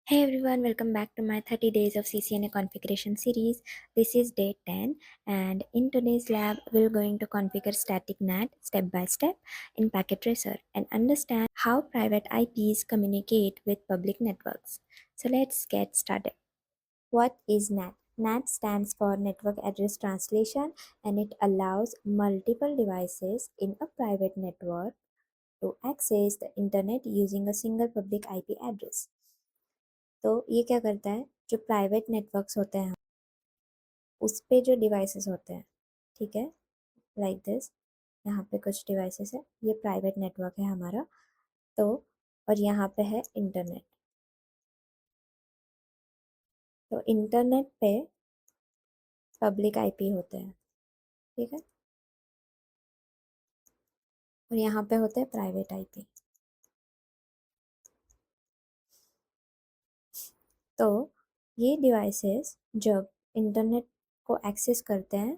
Hey everyone, welcome back to my 30 days of CCNA configuration series. This is day 10 and in today's lab we're going to configure static NAT step by step in Packet Tracer and understand how private IPs communicate with public networks. So let's get started. What is NAT? NAT stands for Network Address Translation and it allows multiple devices in a private network to access the internet using a single public IP address. तो ये क्या करता है, जो private networks होते हैं उस पे जो डिवाइसेस होते हैं, ठीक है, लाइक दिस, यहाँ पे कुछ डिवाइसेस है, ये प्राइवेट नेटवर्क है हमारा, तो और यहाँ पे है इंटरनेट, तो इंटरनेट पे पब्लिक आईपी होते हैं, ठीक है, और यहाँ पे होते हैं प्राइवेट आईपी। तो ये डिवाइसेस जब इंटरनेट को एक्सेस करते हैं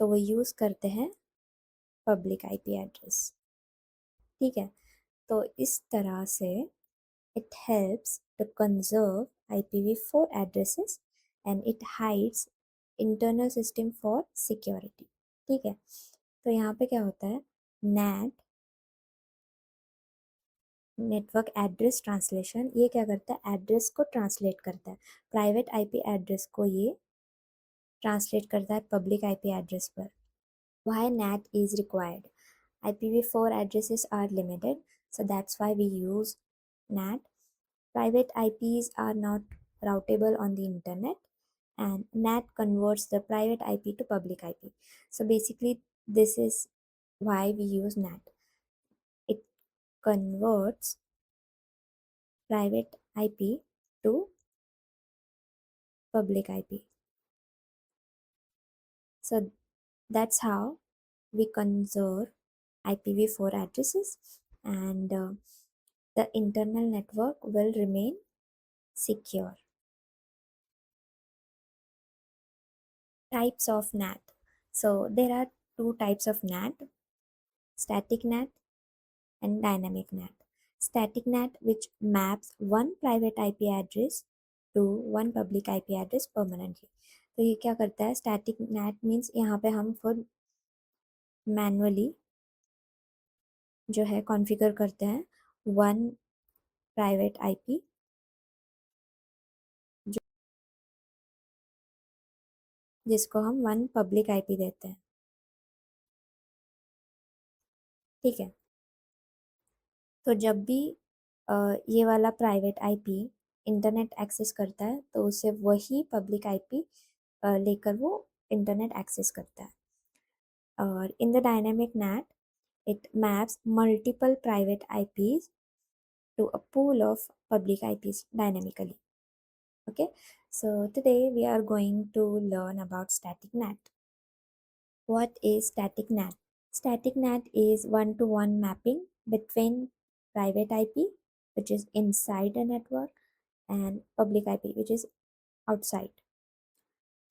तो वो यूज़ करते हैं पब्लिक आईपी एड्रेस, ठीक है। तो इस तरह से it helps to conserve IPv4 addresses and it hides internal system for security, ठीक है। तो यहाँ पे क्या होता है, NAT नेटवर्क एड्रेस ट्रांसलेशन, ये क्या करता है, एड्रेस को ट्रांसलेट करता है, प्राइवेट आईपी एड्रेस को ये ट्रांसलेट करता है पब्लिक आईपी एड्रेस पर। Why NAT is required? IPv4 addresses are limited, so that's why we use NAT. Private IPs are not routable on the internet, and NAT converts the private IP to public IP. So basically, this is why we use NAT. It converts private IP to public IP. So that's how we conserve IPv4 addresses, and the internal network will remain secure. Types of NAT. So there are two types of NAT, static NAT and dynamic NAT. Static NAT which maps one private IP address to one public IP address permanently. तो ये क्या करता है, static NAT means यहाँ पे हम खुद manually जो है कॉन्फ़िगर करते हैं वन प्राइवेट आईपी जिसको हम वन पब्लिक आईपी देते हैं, ठीक है। तो जब भी ये वाला प्राइवेट आईपी इंटरनेट एक्सेस करता है तो उसे वही पब्लिक आईपी लेकर वो इंटरनेट एक्सेस करता है। और in the dynamic NAT it maps multiple private IPs to a pool of public IPs dynamically. Okay, so today we are going to learn about static NAT. What is static NAT? Static NAT is one-to-one mapping between private IP, which is inside a network, and public IP, which is outside.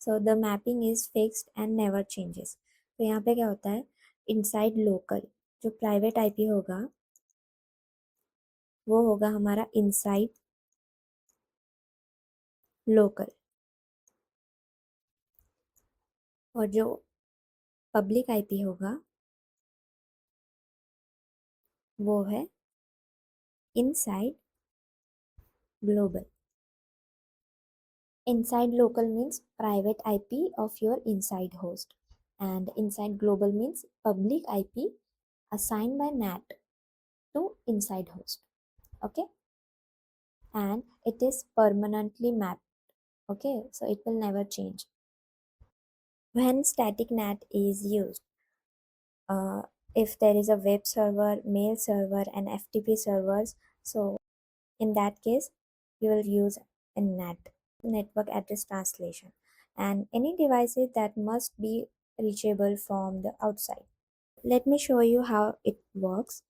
So the mapping is fixed and never changes. तो यहाँ पे क्या होता है, inside local जो private IP होगा वो होगा हमारा इनसाइड लोकल, और जो पब्लिक आईपी होगा वो है inside global. Inside local means private IP of your inside host, and inside global means public IP assigned by NAT to inside host. Okay, and it is permanently mapped. Okay, so it will never change. When static NAT is used, uh, if there is a web server, mail server, and FTP servers, so in that case, you will use a NAT, network address translation, and any devices that must be reachable from the outside. Let me show you how it works.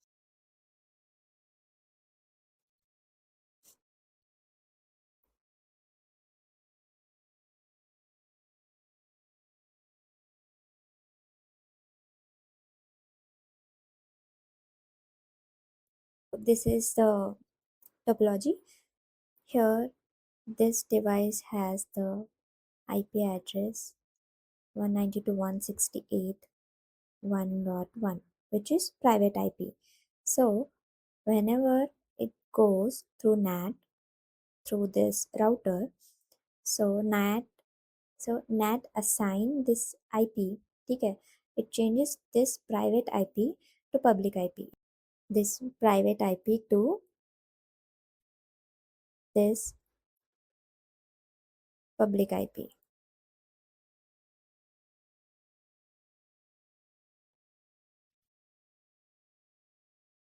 This is the topology. Here this device has the IP address 192.168.1.1, which is private IP. So whenever it goes through NAT through this router, so NAT assign this IP, okay, it changes this private IP to public IP. This private IP to this public IP.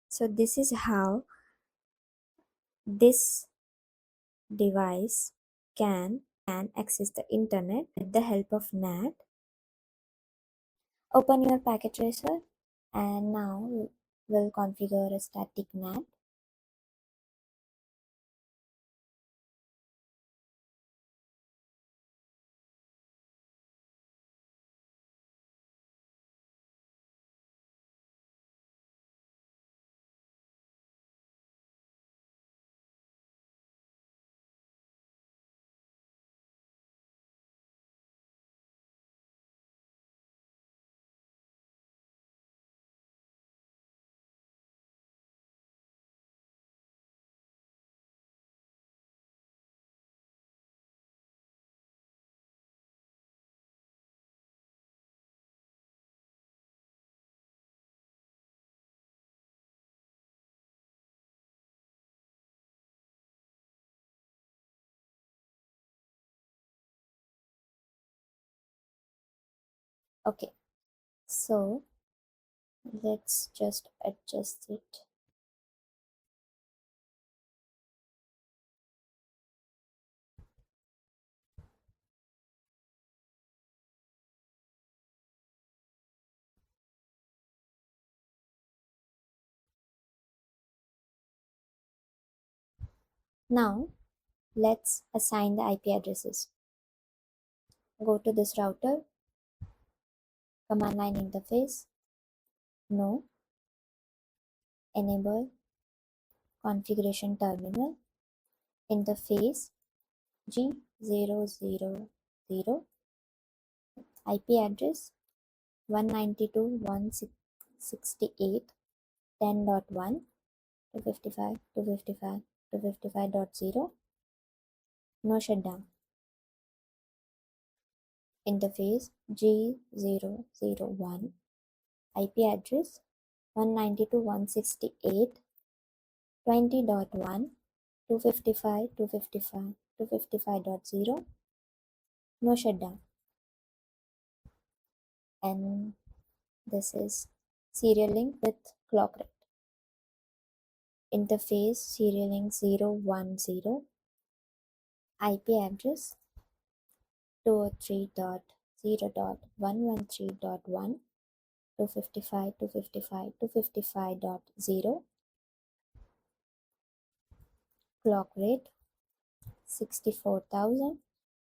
So this is how this device can access the internet with the help of NAT. Open your packet tracer and now we'll configure a static NAT. Okay, so let's just adjust it. Now let's assign the IP addresses. Go to this router, command line interface, no, enable configuration terminal, interface G000, IP address 192.168.10.1, 255, 255, 255.0, no shutdown. Interface G001, IP address 192.168.20.1, 255, 255, 255.0, no shutdown. And this is serial link with clock rate. Interface serial link 010, IP address 203.0.113.1, 255, 255, 255.0, clock rate 64,000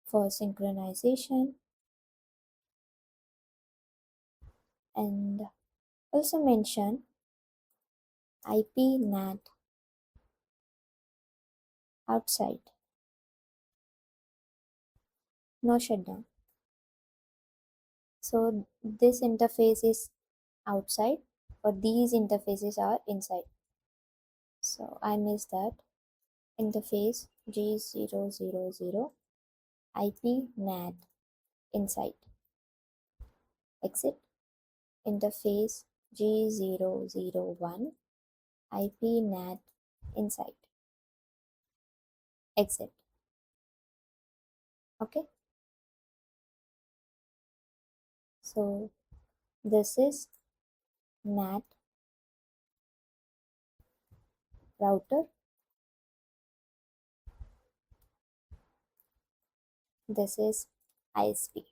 for synchronization, and also mention IP NAT outside, no shutdown. So this interface is outside, but these interfaces are inside. So I missed that. Interface G000, IP NAT inside. Exit. Interface G001, IP NAT inside. Exit. Okay. So this is NAT router. This is ISP.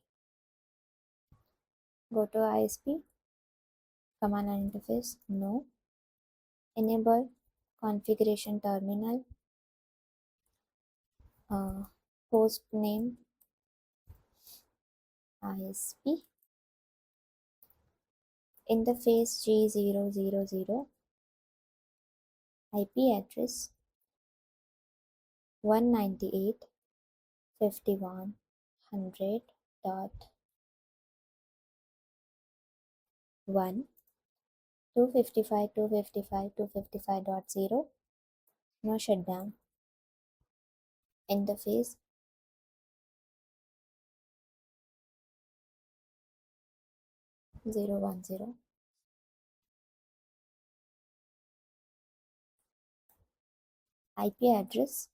Go to ISP, command line interface, no. Enable configuration terminal, host name ISP, interface G000, IP address 198 5100.1, 255, 255, 255.0, no shutdown. Interface 010. IP address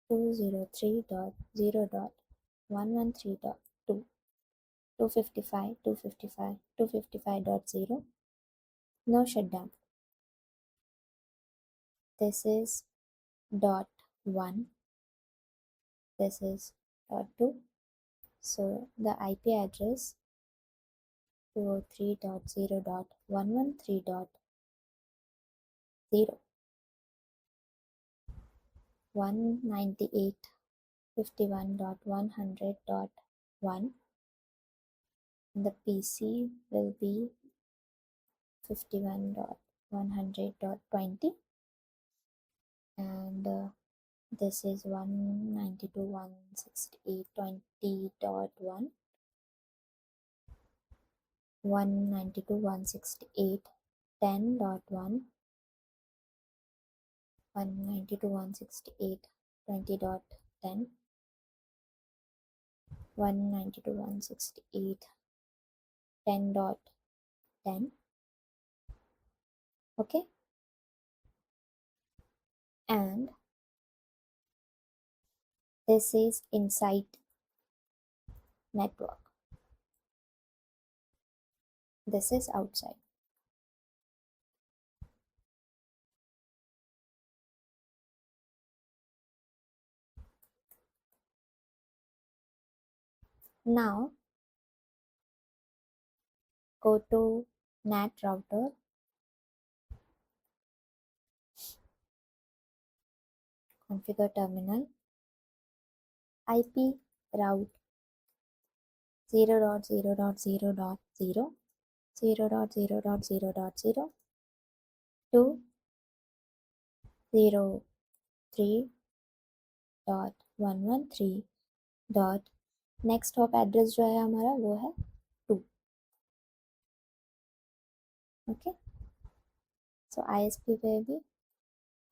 203.0.113.2, 255, 255, 255.0, no shutdown. This is dot 1, this is dot 2. So the IP address 203.0.113.0, 198.51.100.1, and the PC will be 51.100.20, and this is 192.168.20.1, 192.168.10.1, 192.168.20.10, 192.168.10.10. Okay, and this is inside network, this is outside. Now go to NAT router, configure terminal, IP route 0.0.0.0, 0.0.0.0 to 03.113 dot next hop address जो है हमारा वो है 2. Okay, सो ISP पे भी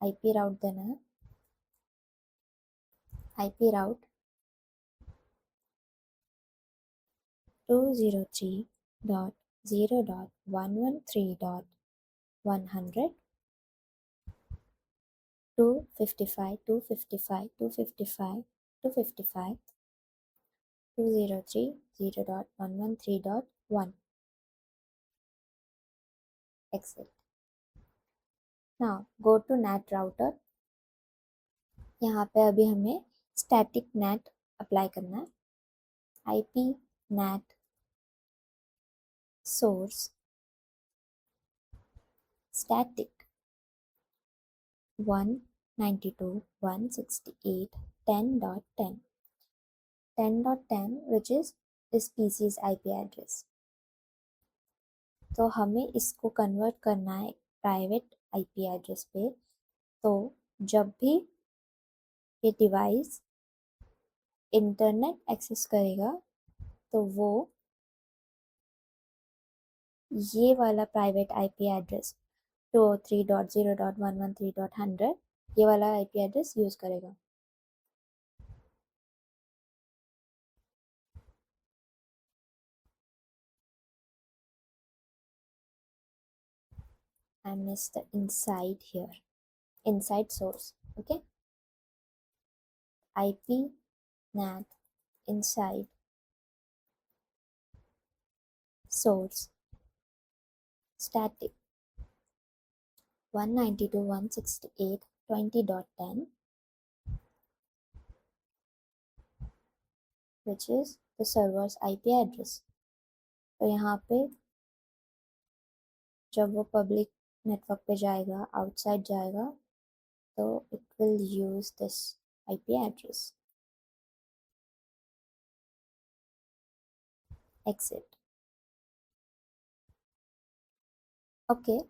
IP राउट देना है, IP route 203.0.113.100, 255, 255, 255, 255, 203.0.113.1. Exit. Now go to NAT router. यहाँ पे अभी हमें स्टैटिक NAT अप्लाई करना है. IP NAT source static 192.168.10.10, 10.10 which is this PC's IP address. तो हमें इसको कन्वर्ट करना है प्राइवेट IP एड्रेस पे. तो जब भी ये डिवाइस इंटरनेट एक्सेस करेगा तो वो ये वाला प्राइवेट IP एड्रेस 203.0.113.100 ये वाला IP एड्रेस यूज करेगा. I missed the inside here, inside source. Okay, IP NAT inside source static 192.168.20.10, which is the server's IP address. तो यहाँ पे जब वो पब्लिक नेटवर्क पे जाएगा, आउटसाइड जाएगा, तो it will use this IP address. Exit. Okay,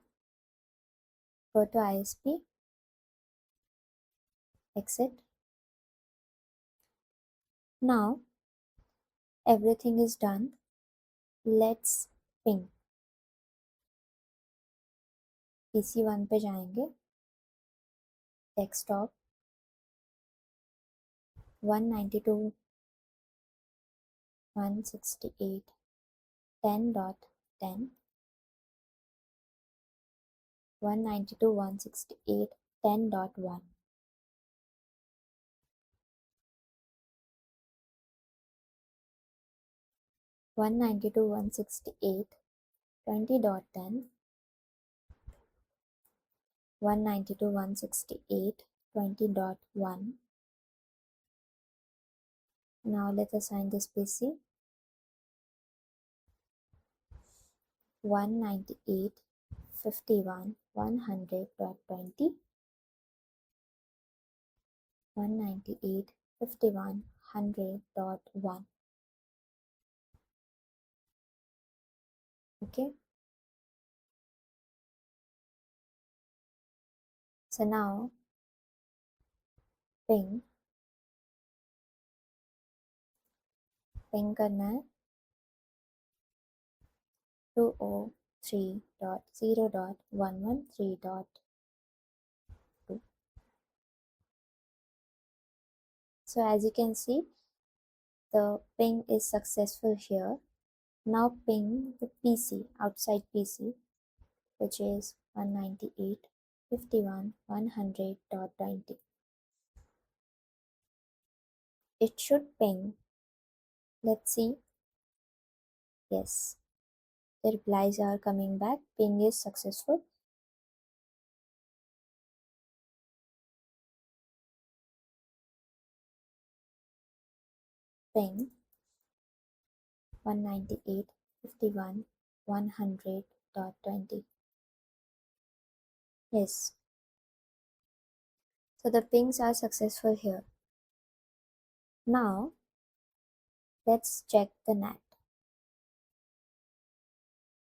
go to ISP, exit, Now everything is done. Let's ping. PC1 पे जाएंगे, desktop 192.168.10.10, 192.168.10.1, 192.168.20.10, 192.168.20.1. Now let's assign this PC 198.51.100.20, 198.51.100.1. Okay, so now ping करना है 203.0.113.2. So as you can see, the ping is successful here. Now ping the PC, outside PC, which is 198.51.100.20. It should ping. Let's see. Yes, the replies are coming back. Ping is successful. Ping 198.51.100.20. Yes, so the pings are successful here. Now let's check the NAT.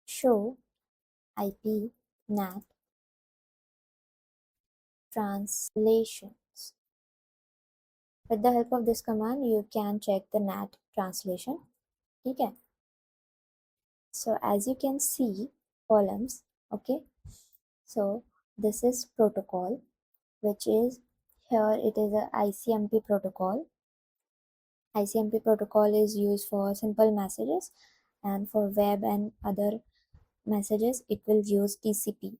Show IP NAT translations. With the help of this command, you can check the NAT translation. Okay. So as you can see, columns. Okay. So this is protocol, which is here. It is a ICMP protocol. ICMP protocol is used for simple messages, and for web and other messages it will use TCP.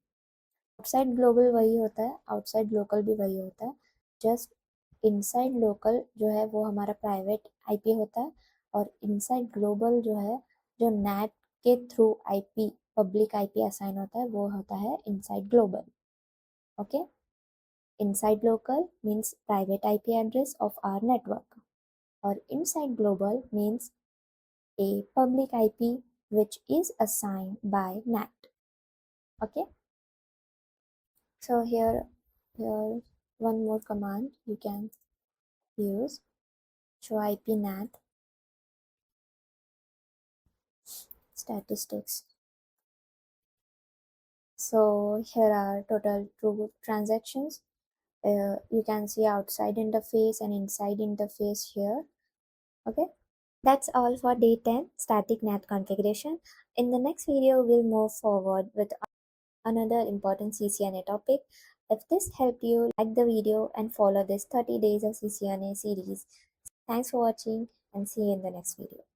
Outside global वही होता है, outside local भी वही होता है, just inside local जो है वो हमारा प्राइवेट आईपी होता है, और इनसाइड ग्लोबल जो है, जो नैट के through IP public IP assign होता है, वो होता है inside global. Okay, inside local means private IP address of our network, और inside global means a public IP which is assigned by NAT. Okay, so here one more command you can use, show IP NAT statistics. So here are total true transactions. You can see outside interface and inside interface here. Okay, that's all for day 10 static NAT configuration. In the next video we'll move forward with another important CCNA topic. If this helped you, like the video and follow this 30 days of CCNA series. Thanks for watching and see you in the next video.